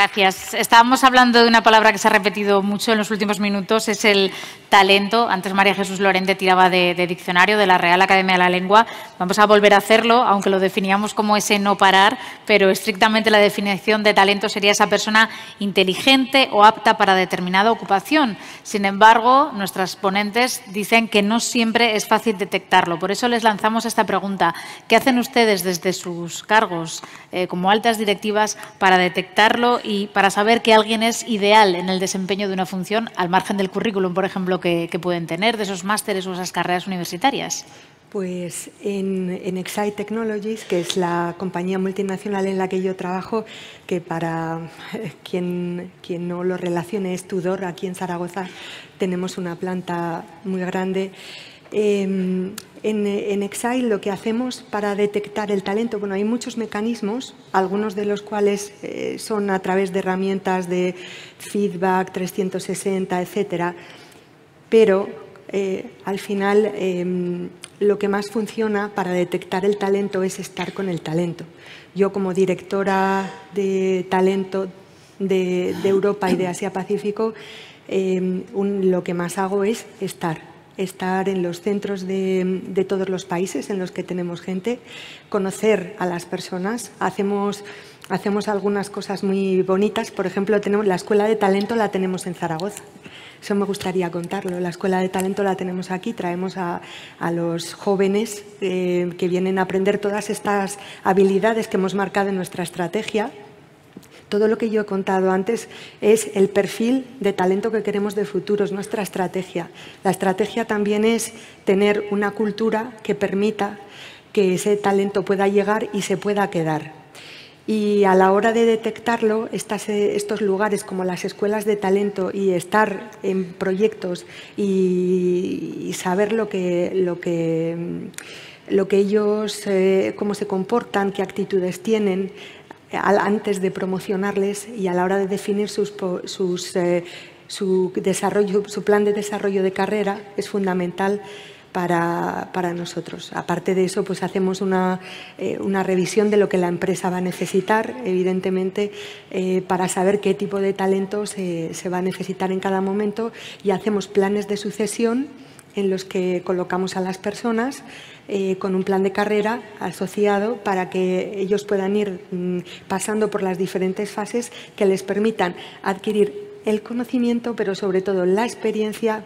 Gracias. Estábamos hablando de una palabra que se ha repetido mucho en los últimos minutos, es el talento. Antes María Jesús Lorente tiraba de diccionario de la Real Academia de la Lengua. Vamos a volver a hacerlo, aunque lo definíamos como ese no parar, pero estrictamente la definición de talento sería esa persona inteligente o apta para determinada ocupación. Sin embargo, nuestras ponentes dicen que no siempre es fácil detectarlo. Por eso les lanzamos esta pregunta. ¿Qué hacen ustedes desde sus cargos como altas directivas para detectarlo y para saber que alguien es ideal en el desempeño de una función, al margen del currículum, por ejemplo, que pueden tener, de esos másteres o esas carreras universitarias? Pues en Exide Technologies, que es la compañía multinacional en la que yo trabajo, que para quien no lo relacione es Tudor, aquí en Zaragoza tenemos una planta muy grande. En Exide lo que hacemos para detectar el talento, bueno, hay muchos mecanismos, algunos de los cuales son a través de herramientas de feedback 360, etcétera, pero al final lo que más funciona para detectar el talento es estar con el talento. Yo, como directora de talento de Europa y de Asia-Pacífico, lo que más hago es estar en los centros de todos los países en los que tenemos gente, conocer a las personas. Hacemos algunas cosas muy bonitas. Por ejemplo, tenemos la Escuela de Talento, la tenemos en Zaragoza. Eso me gustaría contarlo. La Escuela de Talento la tenemos aquí. Traemos a los jóvenes que vienen a aprender todas estas habilidades que hemos marcado en nuestra estrategia. Todo lo que yo he contado antes es el perfil de talento que queremos de futuro, es nuestra estrategia. La estrategia también es tener una cultura que permita que ese talento pueda llegar y se pueda quedar. Y a la hora de detectarlo, estos lugares como las escuelas de talento y estar en proyectos y saber lo que ellos, cómo se comportan, qué actitudes tienen, antes de promocionarles y a la hora de definir su plan de desarrollo de carrera es fundamental para nosotros. Aparte de eso, pues hacemos una revisión de lo que la empresa va a necesitar, evidentemente, para saber qué tipo de talento se va a necesitar en cada momento, y hacemos planes de sucesión en los que colocamos a las personas con un plan de carrera asociado para que ellos puedan ir pasando por las diferentes fases que les permitan adquirir el conocimiento, pero sobre todo la experiencia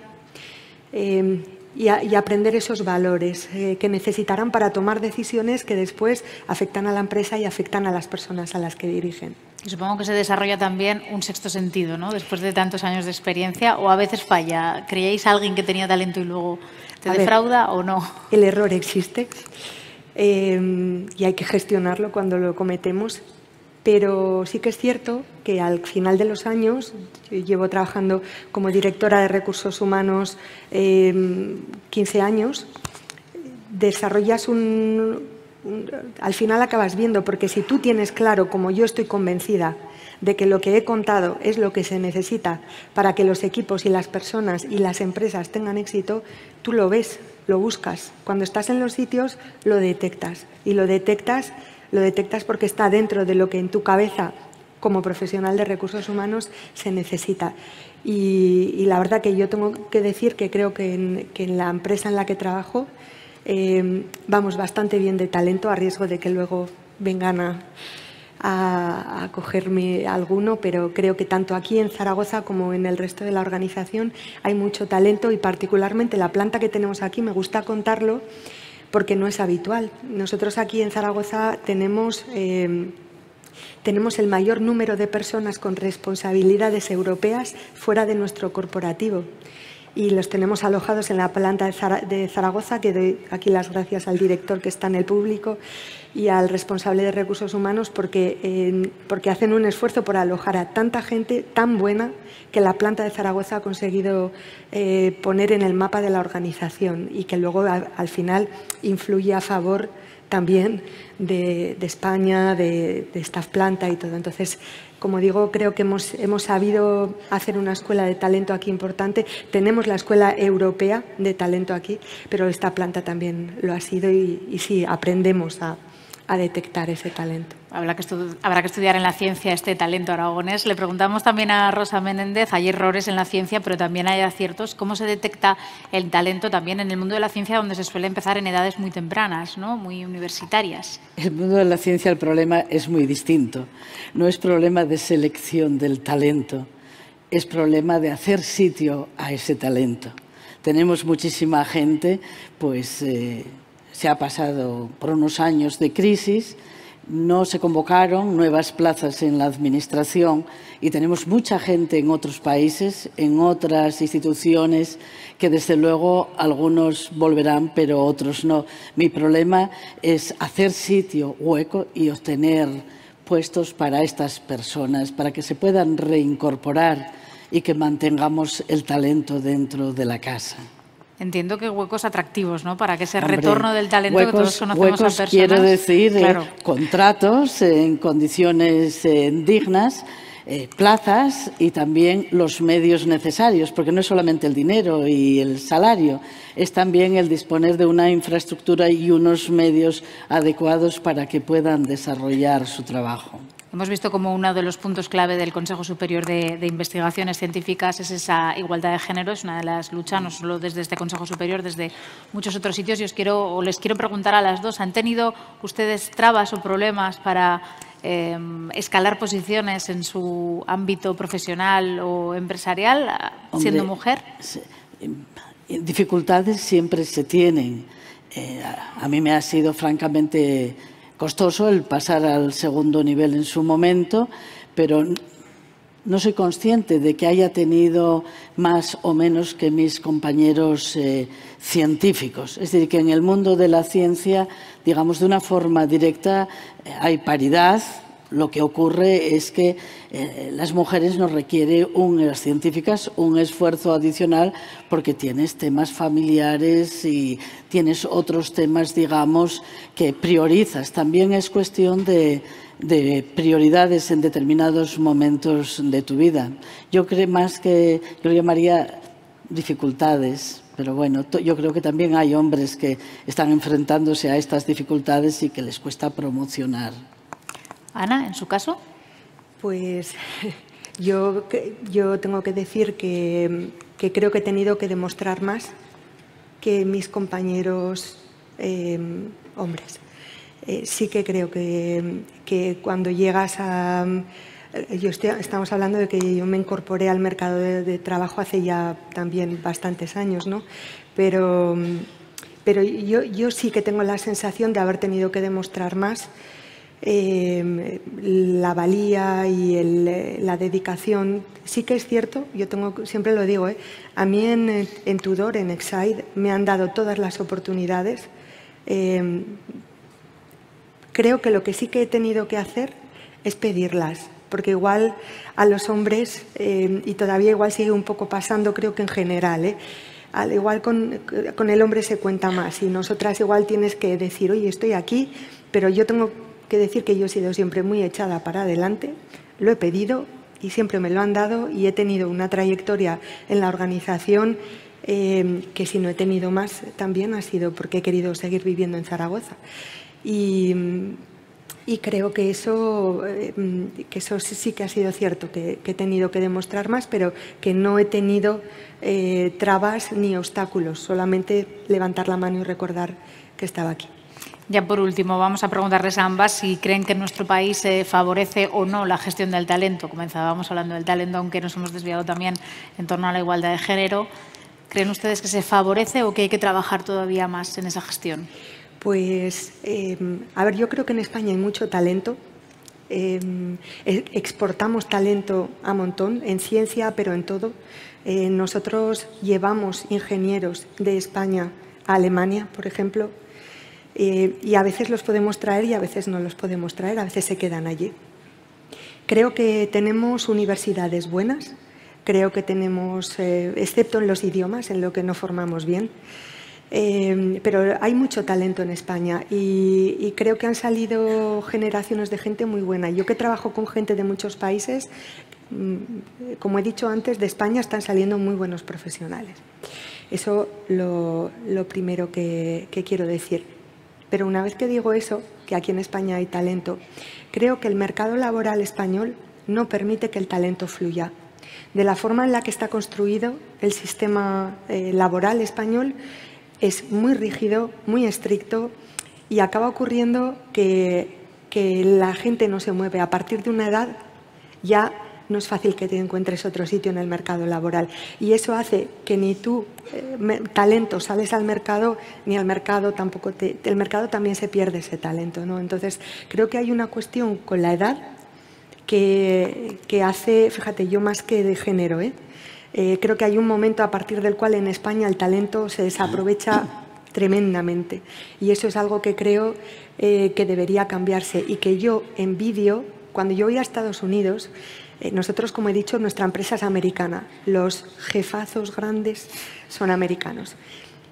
y aprender esos valores que necesitarán para tomar decisiones que después afectan a la empresa y afectan a las personas a las que dirigen. Y supongo que se desarrolla también un sexto sentido, ¿no? Después de tantos años de experiencia, o a veces falla. ¿Creíais a alguien que tenía talento y luego te defrauda o no? El error existe y hay que gestionarlo cuando lo cometemos, pero sí que es cierto que al final de los años, yo llevo trabajando como directora de recursos humanos 15 años, desarrollas al final acabas viendo, porque si tú tienes claro, como yo estoy convencida, de que lo que he contado es lo que se necesita para que los equipos y las personas y las empresas tengan éxito, tú lo ves, lo buscas. Cuando estás en los sitios lo detectas, y lo detectas porque está dentro de lo que en tu cabeza como profesional de recursos humanos se necesita. Y la verdad que yo tengo que decir que creo que en la empresa en la que trabajo vamos bastante bien de talento, a riesgo de que luego vengan a cogerme alguno, pero creo que tanto aquí en Zaragoza como en el resto de la organización hay mucho talento, y particularmente la planta que tenemos aquí, me gusta contarlo porque no es habitual. Nosotros aquí en Zaragoza tenemos el mayor número de personas con responsabilidades europeas fuera de nuestro corporativo. Y los tenemos alojados en la planta de Zaragoza, que doy aquí las gracias al director que está en el público y al responsable de recursos humanos porque hacen un esfuerzo por alojar a tanta gente tan buena que la planta de Zaragoza ha conseguido poner en el mapa de la organización, y que luego al final influye a favor también de España, de esta planta y todo. Entonces, como digo, creo que hemos sabido hacer una escuela de talento aquí importante. Tenemos la Escuela Europea de Talento aquí, pero esta planta también lo ha sido, y sí, aprendemos a a detectar ese talento. Habrá que estudiar en la ciencia este talento aragonés. Le preguntamos también a Rosa Menéndez, hay errores en la ciencia, pero también hay aciertos. ¿Cómo se detecta el talento también en el mundo de la ciencia, donde se suele empezar en edades muy tempranas, ¿no? Muy universitarias? En el mundo de la ciencia el problema es muy distinto. No es problema de selección del talento, es problema de hacer sitio a ese talento. Tenemos muchísima gente, pues se ha pasado por unos años de crisis, no se convocaron nuevas plazas en la administración y tenemos mucha gente en otros países, en otras instituciones, que desde luego algunos volverán, pero otros no. Mi problema es hacer sitio, hueco y obtener puestos para estas personas, para que se puedan reincorporar y que mantengamos el talento dentro de la casa. Entiendo que huecos atractivos, ¿no? Para que ese retorno del talento huecos, que todos conocemos a personas. Quiero decir, claro. Contratos en condiciones dignas, plazas y también los medios necesarios, porque no es solamente el dinero y el salario, es también el disponer de una infraestructura y unos medios adecuados para que puedan desarrollar su trabajo. Hemos visto como uno de los puntos clave del Consejo Superior de Investigaciones Científicas es esa igualdad de género, es una de las luchas, no solo desde este Consejo Superior, desde muchos otros sitios. Y les quiero preguntar a las dos, ¿han tenido ustedes trabas o problemas para escalar posiciones en su ámbito profesional o empresarial, siendo mujer? Dificultades siempre se tienen. A mí me ha sido francamente costoso el pasar al segundo nivel en su momento, pero no soy consciente de que haya tenido más o menos que mis compañeros científicos. Es decir, que en el mundo de la ciencia, digamos, de una forma directa, hay paridad. Lo que ocurre es que las mujeres nos requiere, las científicas, un esfuerzo adicional porque tienes temas familiares y tienes otros temas, digamos, que priorizas. También es cuestión de prioridades en determinados momentos de tu vida. Yo creo más que yo lo llamaría dificultades. Pero bueno, yo creo que también hay hombres que están enfrentándose a estas dificultades y que les cuesta promocionar. Ana, ¿en su caso? Pues yo tengo que decir que creo que he tenido que demostrar más que mis compañeros hombres. Sí que creo que cuando llegas a... estamos hablando de que yo me incorporé al mercado de trabajo hace ya también bastantes años, ¿no? Pero yo sí que tengo la sensación de haber tenido que demostrar más la valía y la dedicación. Sí que es cierto, siempre lo digo, a mí en Tudor, en Exide, me han dado todas las oportunidades. Creo que lo que sí que he tenido que hacer es pedirlas, porque igual a los hombres, y todavía igual sigue un poco pasando, creo que en general, al igual con el hombre se cuenta más, y nosotras igual tienes que decir, oye, estoy aquí, pero yo tengo que decir que yo he sido siempre muy echada para adelante, lo he pedido y siempre me lo han dado, y he tenido una trayectoria en la organización que si no he tenido más también ha sido porque he querido seguir viviendo en Zaragoza. Y creo que eso sí que ha sido cierto, que he tenido que demostrar más, pero que no he tenido trabas ni obstáculos, solamente levantar la mano y recordar que estaba aquí. Ya por último, vamos a preguntarles a ambas si creen que en nuestro país se favorece o no la gestión del talento. Comenzábamos hablando del talento, aunque nos hemos desviado también en torno a la igualdad de género. ¿Creen ustedes que se favorece o que hay que trabajar todavía más en esa gestión? Pues, a ver, yo creo que en España hay mucho talento. Exportamos talento a montón, en ciencia, pero en todo. Nosotros llevamos ingenieros de España a Alemania, por ejemplo, y a veces los podemos traer y a veces no los podemos traer, a veces se quedan allí. Creo que tenemos universidades buenas, creo que tenemos, excepto en los idiomas, en lo que no formamos bien, pero hay mucho talento en España y creo que han salido generaciones de gente muy buena. Yo que trabajo con gente de muchos países, como he dicho antes, de España están saliendo muy buenos profesionales. Eso lo primero que quiero decir. Pero una vez que digo eso, que aquí en España hay talento. Creo que el mercado laboral español no permite que el talento fluya. De la forma en la que está construido el sistema laboral español es muy rígido, muy estricto y acaba ocurriendo que la gente no se mueve. A partir de una edad ya no es fácil que te encuentres otro sitio en el mercado laboral y eso hace que ni tú, talento, sales al mercado, ni al mercado tampoco el mercado también se pierde ese talento, ¿no? Entonces, creo que hay una cuestión con la edad que hace, fíjate, yo más que de género, creo que hay un momento a partir del cual en España el talento se desaprovecha tremendamente y eso es algo que creo que debería cambiarse y que yo envidio. Cuando yo voy a Estados Unidos, nosotros, como he dicho, nuestra empresa es americana, los jefazos grandes son americanos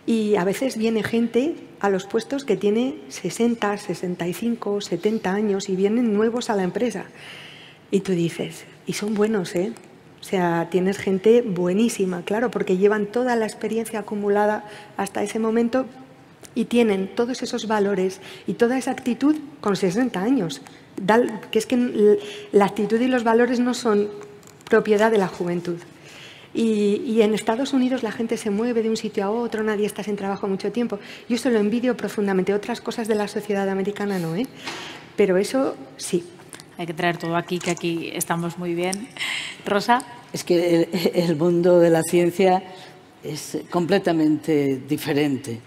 y a veces viene gente a los puestos que tiene 60, 65, 70 años y vienen nuevos a la empresa y tú dices, y son buenos, ¿eh? O sea, tienes gente buenísima, claro, porque llevan toda la experiencia acumulada hasta ese momento y tienen todos esos valores y toda esa actitud con 60 años. Que es que la actitud y los valores no son propiedad de la juventud. Y en Estados Unidos la gente se mueve de un sitio a otro, nadie está sin trabajo mucho tiempo. Yo eso lo envidio profundamente. Otras cosas de la sociedad americana no, ¿eh? Pero eso sí. Hay que traer todo aquí, que aquí estamos muy bien. Rosa. Es que el mundo de la ciencia es completamente diferente.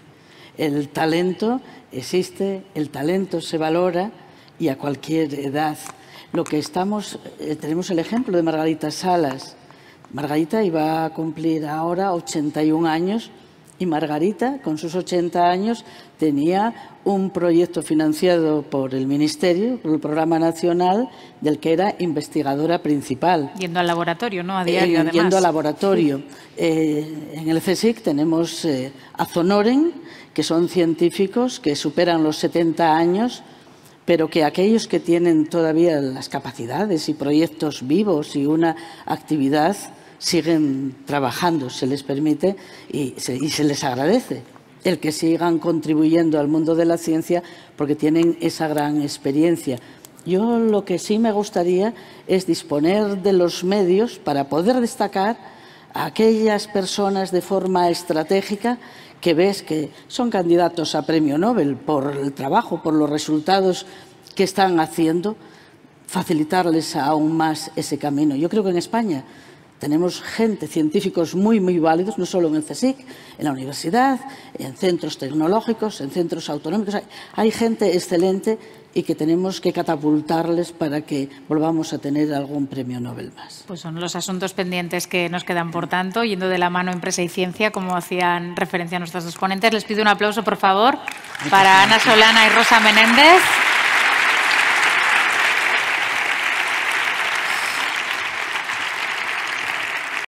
El talento existe, el talento se valora y a cualquier edad. Lo que tenemos el ejemplo de Margarita Salas. Margarita iba a cumplir ahora 81 años y Margarita, con sus 80 años, tenía un proyecto financiado por el Ministerio, por el Programa Nacional, del que era investigadora principal. Yendo al laboratorio, ¿no? A diario, además. Yendo al laboratorio. En el CSIC tenemos a Zonoren, que son científicos que superan los 70 años, pero que aquellos que tienen todavía las capacidades y proyectos vivos y una actividad siguen trabajando, se les permite y se les agradece el que sigan contribuyendo al mundo de la ciencia porque tienen esa gran experiencia. Yo lo que sí me gustaría es disponer de los medios para poder destacar a aquellas personas de forma estratégica que ves que son candidatos a premio Nobel por el trabajo, por los resultados que están haciendo, facilitarles aún más ese camino. Yo creo que en España tenemos gente, científicos muy, muy válidos, no solo en el CSIC, en la universidad, en centros tecnológicos, en centros autonómicos. Hay gente excelente y que tenemos que catapultarles para que volvamos a tener algún premio Nobel más. Pues son los asuntos pendientes que nos quedan, por tanto, yendo de la mano empresa y ciencia, como hacían referencia nuestros dos ponentes. Les pido un aplauso, por favor, para Ana Solana y Rosa Menéndez.